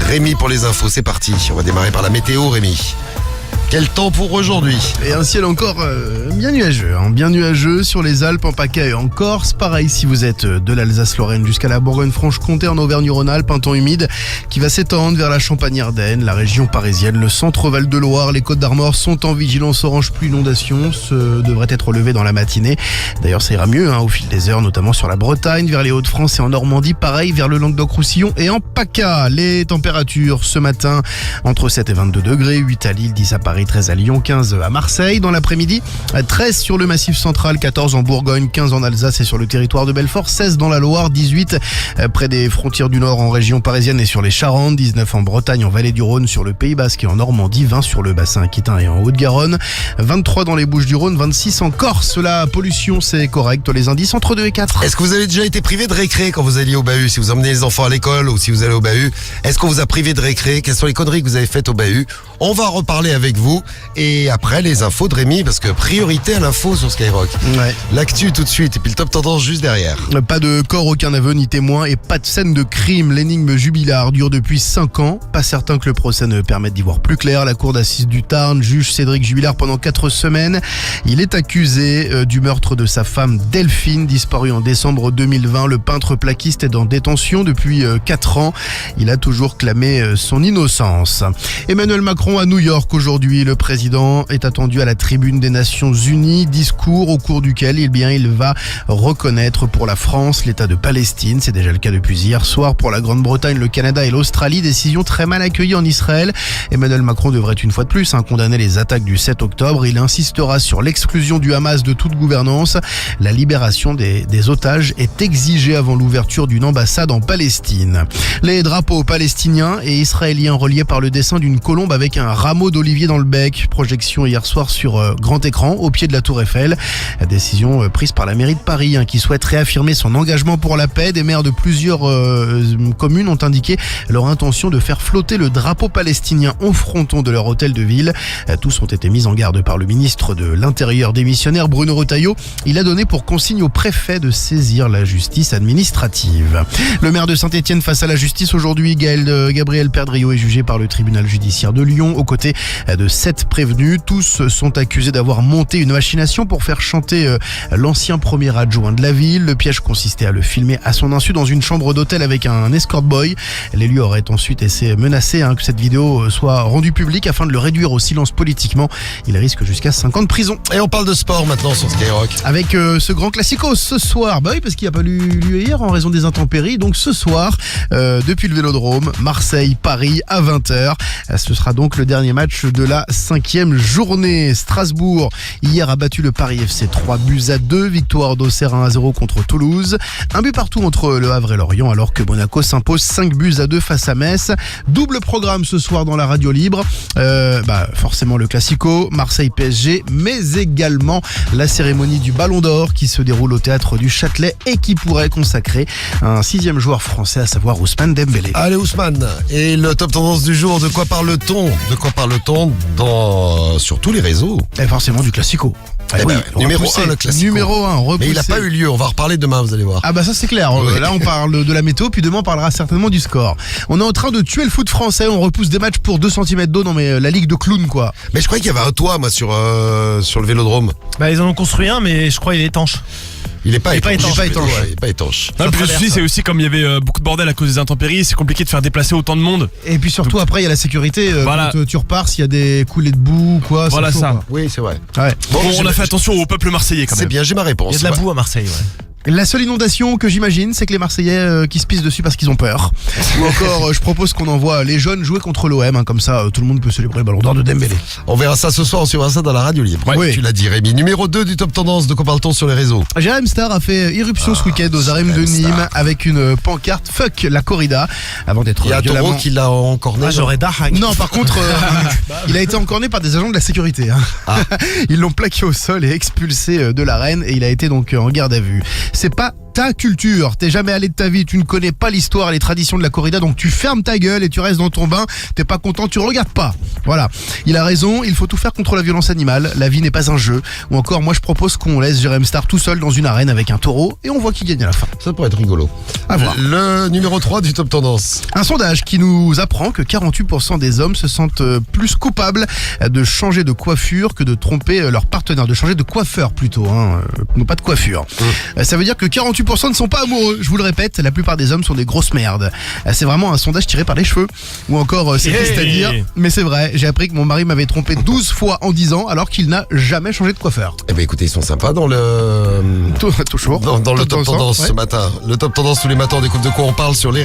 Rémi pour les infos, c'est parti. On va démarrer par la météo, Rémi. Quel temps pour aujourd'hui? Et un ciel encore bien nuageux sur les Alpes, en PACA et en Corse. Pareil si vous êtes de l'Alsace-Lorraine jusqu'à la Bourgogne-Franche-Comté, en Auvergne-Rhône-Alpes, un temps humide qui va s'étendre vers la Champagne-Ardenne, la région parisienne, le centre Val-de-Loire, les Côtes-d'Armor sont en vigilance orange pluie inondation. Ce devrait être levé dans la matinée. D'ailleurs, ça ira mieux au fil des heures, notamment sur la Bretagne, vers les Hauts-de-France et en Normandie. Pareil vers le Languedoc-Roussillon et en PACA. Les températures ce matin entre 7 et 22 degrés, 8 à Lille, 10 à Paris, 13 à Lyon, 15 à Marseille. Dans l'après-midi, 13 sur le Massif central, 14 en Bourgogne, 15 en Alsace et sur le territoire de Belfort, 16 dans la Loire, 18 près des frontières du Nord en région parisienne et sur les Charentes, 19 en Bretagne, en Vallée du Rhône, sur le Pays Basque et en Normandie, 20 sur le bassin aquitain et en Haute-Garonne, 23 dans les Bouches-du-Rhône, 26 en Corse. La pollution, c'est correct. Les indices entre 2 et 4. Est-ce que vous avez déjà été privé de récré quand vous alliez au bahut? Si vous emmenez les enfants à l'école ou si vous allez au bahut, est-ce qu'on vous a privé de récré? Quelles sont les conneries que vous avez faites au bahut? On va reparler avec vous. Et après, les infos de Rémi, parce que priorité à l'info sur Skyrock. Ouais. L'actu tout de suite, et puis le top tendance juste derrière. Pas de corps, aucun aveu ni témoin et pas de scène de crime. L'énigme Jubilard dure depuis 5 ans. Pas certain que le procès ne permette d'y voir plus clair. La cour d'assises du Tarn juge Cédric Jubilard pendant 4 semaines. Il est accusé du meurtre de sa femme Delphine, disparue en décembre 2020. Le peintre plaquiste est en détention depuis 4 ans. Il a toujours clamé son innocence. Emmanuel Macron à New York aujourd'hui. Le président est attendu à la tribune des Nations Unies, discours au cours duquel il va reconnaître pour la France l'État de Palestine. C'est déjà le cas depuis hier soir pour la Grande-Bretagne, le Canada et l'Australie. Décision très mal accueillie en Israël. Emmanuel Macron devrait une fois de plus condamner les attaques du 7 octobre. Il insistera sur l'exclusion du Hamas de toute gouvernance. La libération des otages est exigée avant l'ouverture d'une ambassade en Palestine. Les drapeaux palestiniens et israéliens reliés par le dessin d'une colombe avec un rameau d'olivier dans le bec. Projection hier soir sur grand écran au pied de la Tour Eiffel. La décision prise par la mairie de Paris qui souhaite réaffirmer son engagement pour la paix. Des maires de plusieurs communes ont indiqué leur intention de faire flotter le drapeau palestinien au fronton de leur hôtel de ville. Tous ont été mis en garde par le ministre de l'Intérieur démissionnaire Bruno Retailleau. Il a donné pour consigne au préfet de saisir la justice administrative. Le maire de Saint-Étienne face à la justice aujourd'hui. Gabriel Perdriau est jugé par le tribunal judiciaire de Lyon aux côtés de 7 prévenus. Tous sont accusés d'avoir monté une machination pour faire chanter l'ancien premier adjoint de la ville. Le piège consistait à le filmer à son insu dans une chambre d'hôtel avec un escort boy. L'élu aurait ensuite essayé menacé que cette vidéo soit rendue publique afin de le réduire au silence politiquement. Il risque jusqu'à 5 ans de prison. Et on parle de sport maintenant sur Skyrock. Avec ce grand classico ce soir. Bah oui, parce qu'il n'y a pas eu lieu hier en raison des intempéries. Donc ce soir, depuis le Vélodrome, Marseille-Paris à 20h. Ce sera donc le dernier match de la 5e journée. Strasbourg, hier, a battu le Paris FC 3-2. Victoire d'Auxerre 1-0 contre Toulouse. Un but partout entre Le Havre et Lorient, alors que Monaco s'impose 5-2 face à Metz. Double programme ce soir dans la radio libre. Forcément le classico, Marseille-PSG, mais également la cérémonie du Ballon d'Or qui se déroule au théâtre du Châtelet et qui pourrait consacrer un 6e joueur français, à savoir Ousmane Dembélé. Allez Ousmane, et le top tendance du jour, de quoi parle-t-on sur tous les réseaux? Et forcément du classico. Numéro 1 le classico. Numéro 1, repoussé. Mais il n'a pas eu lieu, on va en reparler demain, vous allez voir. Ah bah ça c'est clair, Oui. Là on parle de la météo, puis demain on parlera certainement du score. On est en train de tuer le foot français, on repousse des matchs pour 2 cm d'eau, non mais la ligue de clowns quoi. Mais je croyais qu'il y avait un toit moi sur le Vélodrome. Bah ils en ont construit un mais je crois qu'il est étanche. Il est pas étanche. Il est pas étanche. Non, puis je me suis dit, c'est aussi comme il y avait beaucoup de bordel à cause des intempéries, c'est compliqué de faire déplacer autant de monde. Et puis surtout après il y a la sécurité, Voilà. quand tu repars s'il y a des coulées de boue ou quoi. Voilà c'est chaud, ça. quoi. Oui, c'est vrai. Ouais. Bon, on a fait attention au peuple marseillais quand C'est même. bien, j'ai ma réponse. Il y a de la boue à Marseille, ouais. La seule inondation que j'imagine, c'est que les Marseillais qui se pissent dessus parce qu'ils ont peur. Ou encore, je propose qu'on envoie les jeunes jouer contre l'OM, comme ça tout le monde peut célébrer le Ballon d'Or de Dembélé. On verra ça ce soir, on suivra ça dans la radio libre. Ouais. Tu l'as dit Rémi. Numéro 2 du top tendance, de quoi parle-t-on sur les réseaux? Jérém Star a fait irruption ce week-end aux arènes de Jérém Nîmes Star. avec une pancarte Fuck la corrida avant d'être Il y a violemment... Taureau qui l'a encorné. J'aurais Dahak. Non, par contre, il a été encorné par des agents de la sécurité. Ils l'ont plaqué au sol et expulsé de l'arène et il a été donc en garde à vue. C'est pas ta culture. T'es jamais allé de ta vie, tu ne connais pas l'histoire et les traditions de la corrida, donc tu fermes ta gueule et tu restes dans ton bain. T'es pas content, tu regardes pas. Voilà. Il a raison, il faut tout faire contre la violence animale. La vie n'est pas un jeu. Ou encore, moi je propose qu'on laisse Jérém Star tout seul dans une arène avec un taureau et on voit qui gagne à la fin. Ça pourrait être rigolo. À voir. Le numéro 3 du Top Tendance. Un sondage qui nous apprend que 48% des hommes se sentent plus coupables de changer de coiffure que de tromper leur partenaire, de changer de coiffeur plutôt, non pas de coiffure. Ça veut dire que 48% ne sont pas amoureux. Je vous le répète, la plupart des hommes sont des grosses merdes. C'est vraiment un sondage tiré par les cheveux. Ou encore, c'est triste à dire, mais c'est vrai, j'ai appris que mon mari m'avait trompé 12 fois en 10 ans alors qu'il n'a jamais changé de coiffeur. Eh ben écoutez, ils sont sympas dans le Toujours. dans le Top Tendance ouais. ce matin. Le Top Tendance tous les matins, on découvre de quoi on parle sur les